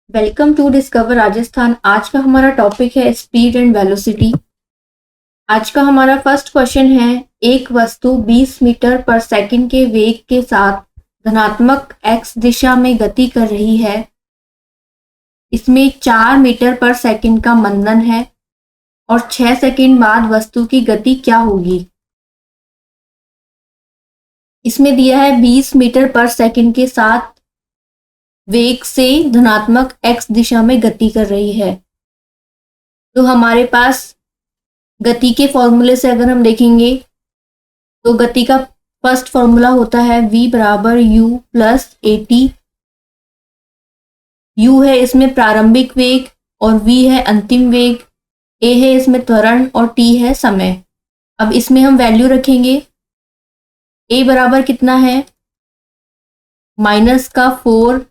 Welcome to discover Rajasthan. आज का हमारा टॉपिक है स्पीड एंड वेलोसिटी। आज का हमारा फर्स्ट क्वेश्चन है, एक वस्तु 20 मीटर पर सेकंड के वेग के साथ धनात्मक x दिशा में गति कर रही है। इसमें 4 मीटर पर सेकंड का मंदन है और 6 सेकंड बाद वस्तु की गति क्या होगी। इसमें दिया है 20 मीटर पर सेकंड के साथ वेग से धनात्मक x दिशा में गति कर रही है। तो हमारे पास गति के फॉर्मूले से अगर हम देखेंगे तो गति का फर्स्ट फॉर्मूला होता है v बराबर u प्लस at। u है इसमें प्रारंभिक वेग और v है अंतिम वेग, a है इसमें त्वरण और t है समय। अब इसमें हम वैल्यू रखेंगे। a बराबर कितना है, -4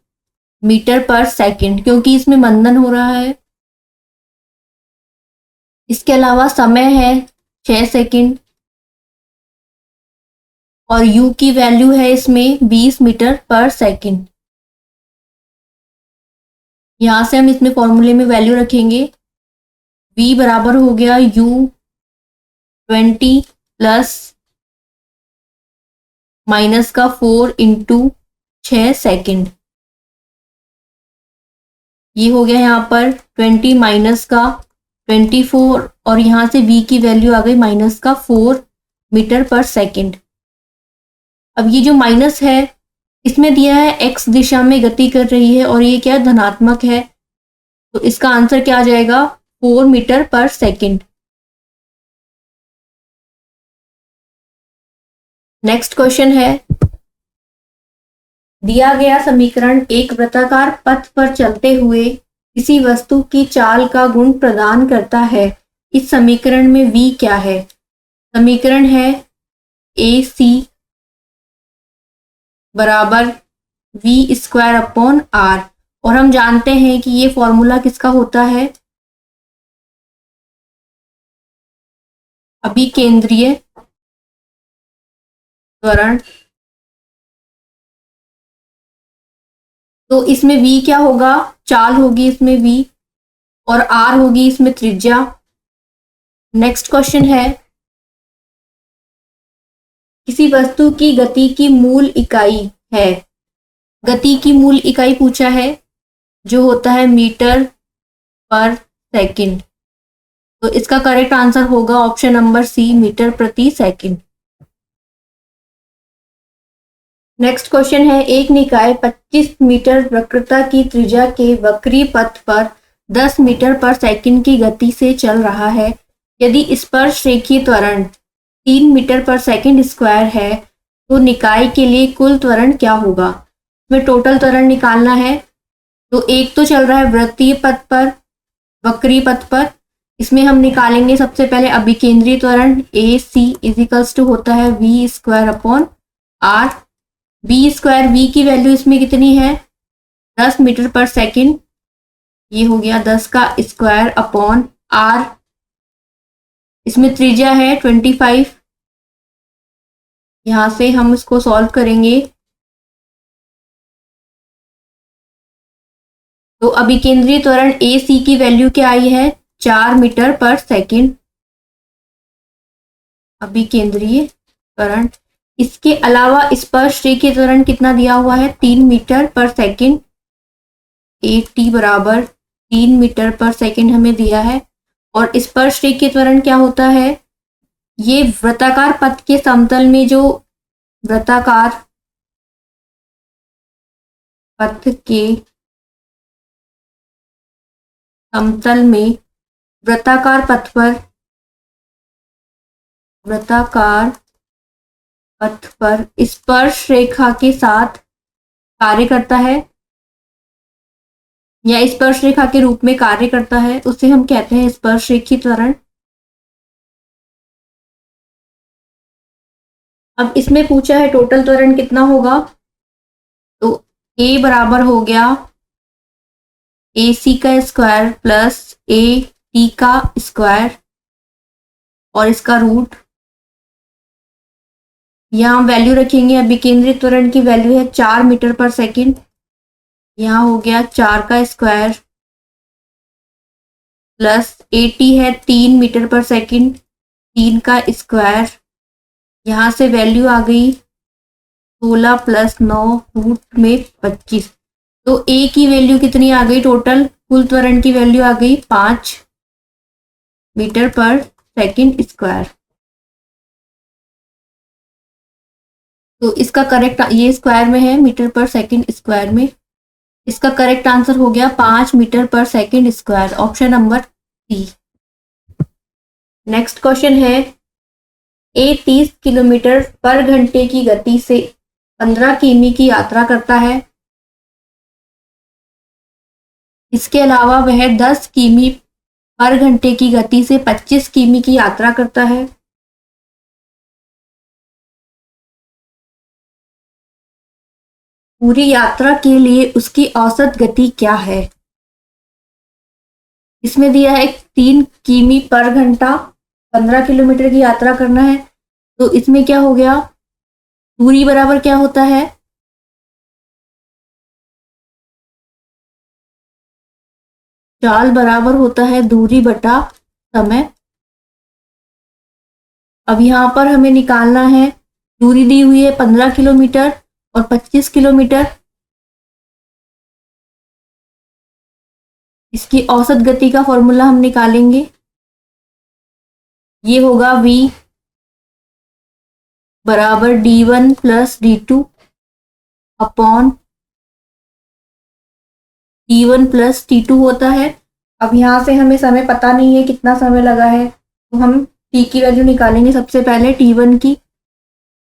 मीटर पर सेकंड, क्योंकि इसमें मंदन हो रहा है। इसके अलावा समय है 6 सेकंड और u की वैल्यू है इसमें 20 मीटर पर सेकंड। यहां से हम इसमें फॉर्मूले में वैल्यू रखेंगे। v बराबर हो गया u 20 प्लस -4 इंटू 6 सेकंड। ये हो गया यहाँ पर 20 माइनस का 24 और यहाँ से v की वैल्यू आ गई -4 मीटर पर सेकंड। अब ये जो माइनस है इसमें दिया है x दिशा में गति कर रही है और ये क्या धनात्मक है, तो इसका आंसर क्या आ जाएगा 4 मीटर पर सेकंड। नेक्स्ट क्वेश्चन है, दिया गया समीकरण एक वृत्ताकार पथ पर चलते हुए किसी वस्तु की चाल का गुण प्रदान करता है। इस समीकरण में v क्या है। समीकरण है AC बराबर v²/r और हम जानते हैं कि ये फॉर्मूला किसका होता है, अभिकेंद्रीय त्वरण। तो इसमें v क्या होगा, चाल होगी इसमें v और r होगी इसमें त्रिज्या। नेक्स्ट क्वेश्चन है, किसी वस्तु की गति की मूल इकाई है। गति की मूल इकाई पूछा है जो होता है मीटर पर सेकंड। तो इसका करेक्ट आंसर होगा ऑप्शन नंबर सी, मीटर प्रति सेकंड। नेक्स्ट क्वेश्चन है, एक निकाय 25 मीटर वक्रता की त्रिज्या के वक्री पथ पर 10 मीटर पर सेकंड की गति से चल रहा है। यदि स्पर्श रेखीय त्वरण 3 मीटर पर सेकंड स्क्वायर है तो निकाय के लिए कुल त्वरण क्या होगा। इसमें टोटल त्वरण निकालना है। तो एक तो चल रहा है वृत्तीय पथ पर, वक्री पथ पर। इसमें हम निकालेंगे सबसे पहले अभिकेंद्रीय त्वरण AC इजिकल्स टू होता है v²/r। v² की वैल्यू इसमें कितनी है 10 मीटर पर सेकंड, ये हो गया 10 का स्क्वायर अपॉन r। इसमें त्रिज्या है 25। यहां से हम इसको सॉल्व करेंगे तो अभिकेंद्रीय त्वरण AC की वैल्यू क्या आई है 4 मीटर पर सेकंड, अभिकेंद्रीय त्वरण। इसके अलावा स्पर्श रेखीय त्वरण कितना दिया हुआ है 3 मीटर पर सेकंड। AT बराबर 3 मीटर पर सेकंड हमें दिया है। और स्पर्श रेखीय त्वरण क्या होता है, ये वृत्ताकार पथ के समतल में जो वृत्ताकार पथ के समतल में वृत्ताकार पथ पर स्पर्श रेखा के साथ कार्य करता है या स्पर्श रेखा के रूप में कार्य करता है, उसे हम कहते हैं स्पर्श रेखीय त्वरण। अब इसमें पूछा है टोटल त्वरण कितना होगा, तो A बराबर हो गया AC का स्क्वायर प्लस AT का स्क्वायर और इसका रूट। यहाँ हम वैल्यू रखेंगे। अभिकेंद्रीय त्वरण की वैल्यू है 4 मीटर पर सेकंड। यहाँ हो गया 4 का स्क्वायर प्लस 80 है 3 मीटर पर सेकंड, 3 का स्क्वायर, यहाँ से वैल्यू आ गई 16 प्लस 9 रूट में 25। तो ए की वैल्यू कितनी आ गई? टोटल कुल त्वरण की वैल्यू आ गई 5 मीटर पर सेकंड स्क्वायर। तो इसका करेक्ट, ये स्क्वायर में है, मीटर पर सेकंड स्क्वायर में, इसका करेक्ट आंसर हो गया 5 मीटर पर second square, option number C. Next question है, ए 30 किलोमीटर पर घंटे की गति से 15 किमी की यात्रा करता है। इसके अलावा वह 10 किमी पर घंटे की गति से 25 किमी की यात्रा करता है। पूरी यात्रा के लिए उसकी औसत गति क्या है? इसमें दिया है 3 किमी पर घंटा, 15 किलोमीटर की यात्रा करना है। तो इसमें क्या हो गया? दूरी बराबर क्या होता है? चाल बराबर होता है दूरी बटा समय। अब यहाँ पर हमें निकालना है, दूरी दी हुई है 15 किलोमीटर और 25 किलोमीटर। इसकी औसत गति का फॉर्मूला हम निकालेंगे, ये होगा v बराबर d1 plus d2 upon t1 plus t2 होता है। अब यहाँ से हमें समय पता नहीं है कितना समय लगा है, तो हम t की वैल्यू निकालेंगे सबसे पहले t1 की।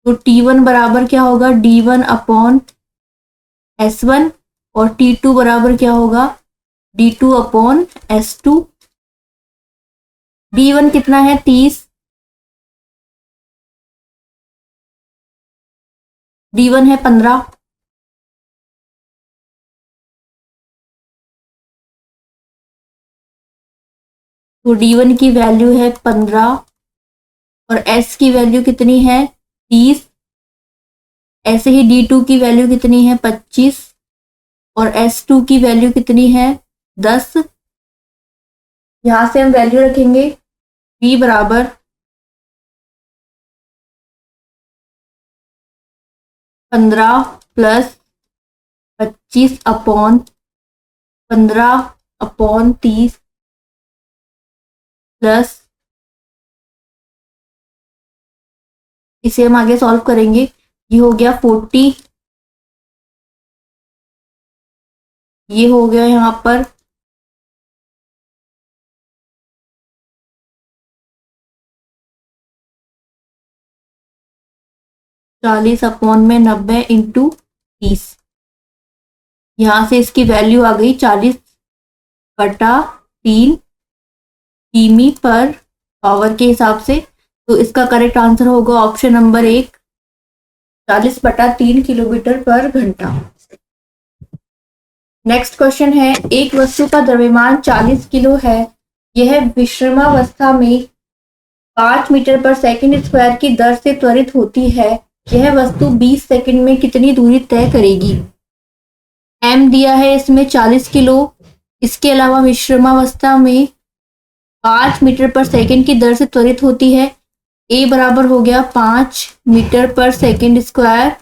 तो t1 बराबर क्या होगा? d1 अपॉन s1 और t2 बराबर क्या होगा? d2 upon s2। d1 कितना है? 30, d1 है 15, तो d1 की वैल्यू है 15 और s की वैल्यू कितनी है? 30। ऐसे ही d2 की वैल्यू कितनी है? 25 और s2 की वैल्यू कितनी है? 10। यहां से हम वैल्यू रखेंगे v बराबर 15 प्लस 25 अपॉन 15 अपॉन 30 प्लस, इसे हम आगे सॉल्व करेंगे, ये हो गया 40, ये हो गया यहाँ पर 40 अपॉन में 90 इंटू 30। यहाँ से इसकी वैल्यू आ गई 40 बटा 3 किमी पर पावर के हिसाब से। तो इसका करेक्ट आंसर होगा ऑप्शन नंबर 1, 40 बटा 3 किलोमीटर पर घंटा। नेक्स्ट क्वेश्चन है, एक वस्तु का द्रव्यमान 40 किलो है, यह विश्रामावस्था में 5 मीटर पर सेकंड स्क्वायर की दर से त्वरित होती है। यह वस्तु 20 सेकंड में कितनी दूरी तय करेगी? m दिया है इसमें 40 किलो, इसके अलावा विश्रामावस्था में 5 मीटर पर सेकंड की दर से त्वरित होती है। a बराबर हो गया 5 मीटर पर सेकंड स्क्वायर,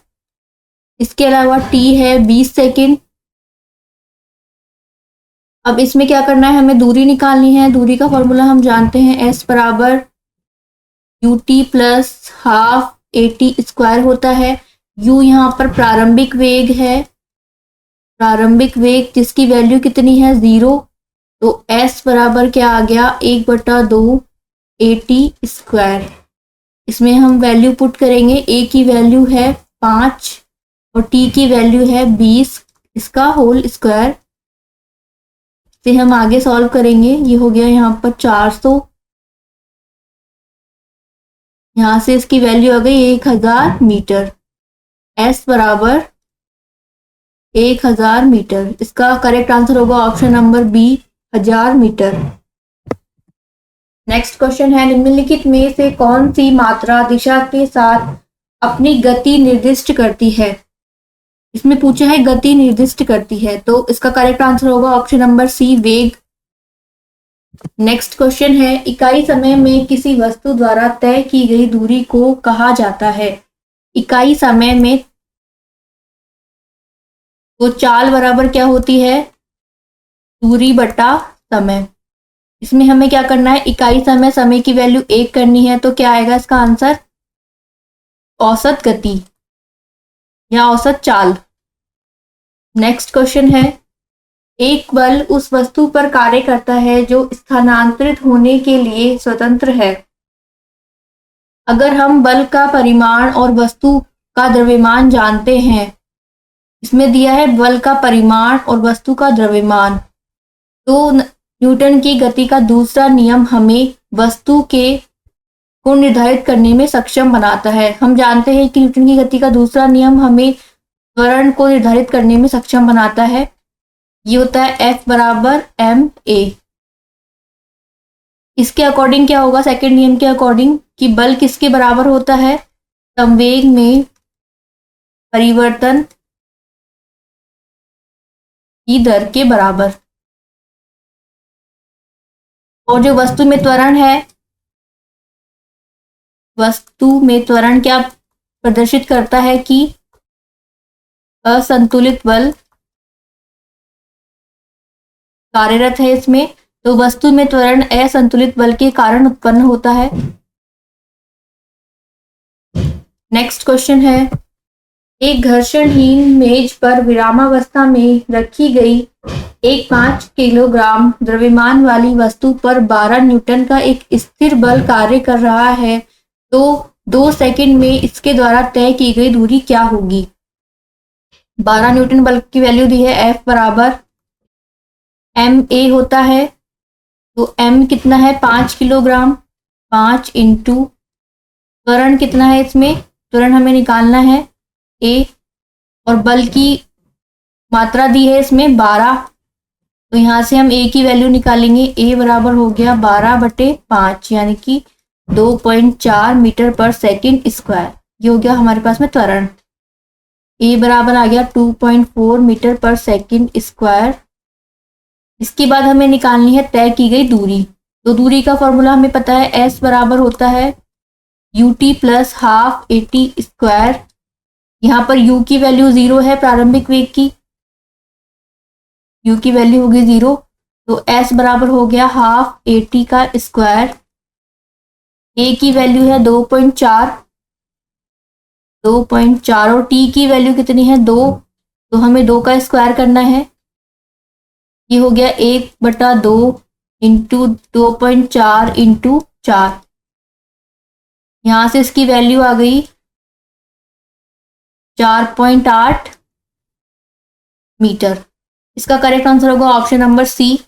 इसके अलावा t है 20 सेकंड। अब इसमें क्या करना है? हमें दूरी निकालनी है। दूरी का फॉर्मूला हम जानते हैं, s बराबर ut plus half at square होता है। u यहाँ पर प्रारंभिक वेग है, प्रारंभिक वेग जिसकी वैल्यू कितनी है? 0। तो s बराबर क्या आ गया? 1/2 at स्क्वायर। इसमें हम वैल्यू पुट करेंगे, a की वैल्यू है 5 और t की वैल्यू है 20, इसका होल स्क्वायर से हम आगे सॉल्व करेंगे। ये हो गया यहाँ पर 400, यहाँ से इसकी वैल्यू आ गई 1000 मीटर। s बराबर 1000 मीटर, इसका करेक्ट आंसर होगा option number B, 1000 metre. Next question है, निम्नलिखित में से कौन सी मात्रा दिशा के साथ अपनी गति निर्दिष्ट करती है? इसमें पूछा है गति निर्दिष्ट करती है, तो इसका करेक्ट आंसर होगा ऑप्शन नंबर सी, वेग। नेक्स्ट क्वेश्चन है, इकाई समय में किसी वस्तु द्वारा तय की गई दूरी को कहा जाता है। इकाई समय में तो चाल बराबर क्या होती है, दूरी बटा समय। इसमें हमें क्या करना है, इकाई समय, समय की वैल्यू 1 करनी है, तो क्या आएगा इसका आंसर, औसत गति या औसत चाल। नेक्स्ट क्वेश्चन है, एक बल उस वस्तु पर कार्य करता है जो स्थानांतरित होने के लिए स्वतंत्र है। अगर हम बल का परिमाण और वस्तु का द्रव्यमान जानते हैं, इसमें दिया है बल का परिमाण और वस्तु का द्रव्यमान, तो न्यूटन की गति का दूसरा नियम हमें वस्तु के को निर्धारित करने में सक्षम बनाता है। हम जानते हैं कि न्यूटन की गति का दूसरा नियम हमें त्वरण को निर्धारित करने में सक्षम बनाता है। ये होता है F बराबर ma। इसके अकॉर्डिंग क्या होगा, सेकंड नियम के अकॉर्डिंग, कि बल किसके बराबर होता है, संवेग में परिवर्तन की दर के बराबर। और जो वस्तु में त्वरण है, वस्तु में त्वरण क्या प्रदर्शित करता है कि असंतुलित बल कार्यरत है इसमें, तो वस्तु में त्वरण असंतुलित बल के कारण उत्पन्न होता है। नेक्स्ट क्वेश्चन है, एक घर्षणहीन मेज पर विरामावस्था में रखी गई एक 5 किलोग्राम द्रव्यमान वाली वस्तु पर 12 न्यूटन का एक स्थिर बल कार्य कर रहा है, तो 2 सेकंड में इसके द्वारा तय की गई दूरी क्या होगी। 12 न्यूटन बल की वैल्यू दी है, F बराबर ma होता है, तो m कितना है 5 किलोग्राम, 5 इंटू त्वरण कितना है, इसमें त्वरण हमें निकालना है a, और बल की मात्रा दी है इसमें 12, तो यहाँ से हम a की वैल्यू निकालेंगे। a बराबर हो गया 12/5 यानी कि 2.4 मीटर पर सेकंड स्क्वायर। ये हो गया हमारे पास में त्वरण। a बराबर आ गया 2.4 मीटर पर सेकंड स्क्वायर। इसके बाद हमें निकालनी है तय की गई दूरी। तो दूरी का फॉर्मूला हमें पता है, s बराबर होता है ut plus half at square. यहाँ पर u की वैल्यू 0 है, प्रारंभिक वेग की u की वैल्यू होगी 0, तो s बराबर हो गया हाफ at का स्क्वायर। a की वैल्यू है 2.4 और t की वैल्यू कितनी है 2, तो हमें 2 का स्क्वायर करना है। ये हो गया 1/2 इंटू 2.4 इंटू 4। यहां से इसकी वैल्यू आ गई 4.8 मीटर। इसका करेक्ट आंसर होगा option number C.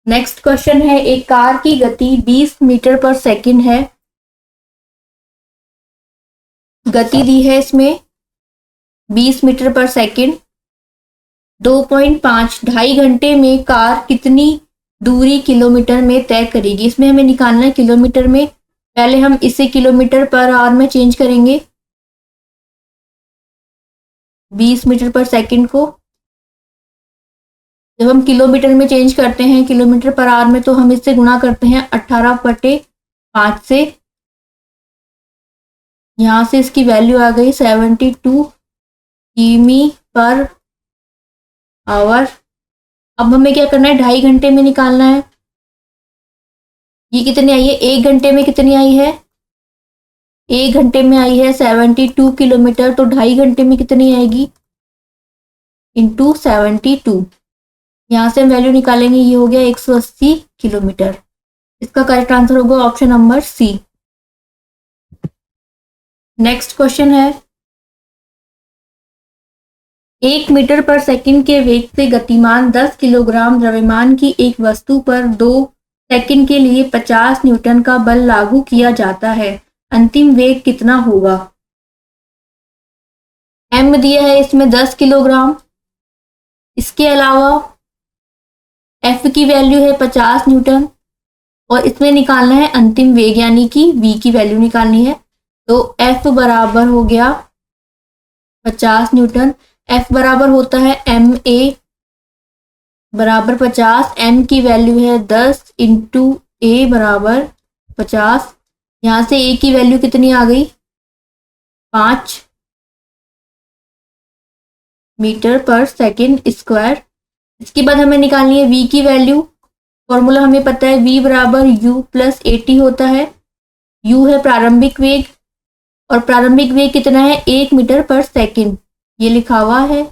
Next question है, एक कार की गति 20 मीटर पर सेकंड है। गति दी है इसमें 20 मीटर पर सेकंड। 2.5 घंटे में कार कितनी दूरी किलोमीटर में तय करेगी। इसमें हमें निकालना है किलोमीटर में, पहले हम इसे किलोमीटर पर आवर में चेंज करेंगे। 20 मीटर पर सेकंड को जब हम किलोमीटर में चेंज करते हैं, किलोमीटर पर आवर में, तो हम इससे गुणा करते हैं 18/5 से। यहां से इसकी वैल्यू आ गई 72 किमी पर आवर। अब हमें क्या करना है, 2.5 घंटे में निकालना है। ये कितनी आई है, 1 घंटे में कितनी आई है, 1 घंटे में आई है 72 किलोमीटर, तो 2.5 घंटे में कितनी आएगी, इंटू 72। यहाँ से हम वैल्यू निकालेंगे, ये हो गया 180 किलोमीटर। इसका करेक्ट आंसर होगा option number C. Next question है, 1 मीटर पर सेकंड के वेग से गतिमान 10 किलोग्राम द्रव्यमान की एक वस्तु पर 2 सेकंड के लिए 50 न्यूटन का बल लागू किया जाता है। अंतिम वेग कितना होगा। m दिया है इसमें 10 किलोग्राम। इसके अलावा f की वैल्यू है 50 न्यूटन, और इसमें निकालना है अंतिम वेग यानी कि v की वैल्यू निकालनी है। तो f बराबर हो गया 50 न्यूटन। F बराबर होता है MA बराबर 50, M की वैल्यू है 10 इंटू A बराबर 50। यहाँ से A की वैल्यू कितनी आ गई, 5 मीटर पर सेकेंड स्क्वायर। इसके बाद हमें निकालनी है V की वैल्यू। फॉर्मूला हमें पता है V बराबर U प्लस AT होता है। U है प्रारंभिक वेग और प्रारंभिक वेग कितना है, 1 मीटर पर सेकेंड, ये लिखा हुआ है।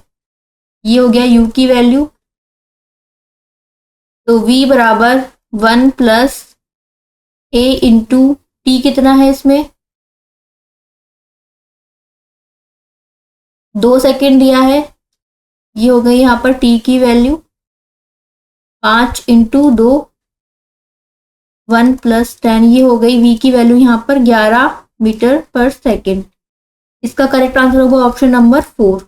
ये हो गया U की वैल्यू। तो V बराबर 1 प्लस A इंटू T कितना है इसमें, 2 सेकेंड दिया है। ये हो गई यहाँ पर T की वैल्यू 5 इंटू 2 1 प्लस 10। ये हो गई V की वैल्यू यहाँ पर 11 मीटर पर सेकेंड। इसका करेक्ट आंसर होगा ऑप्शन नंबर 4।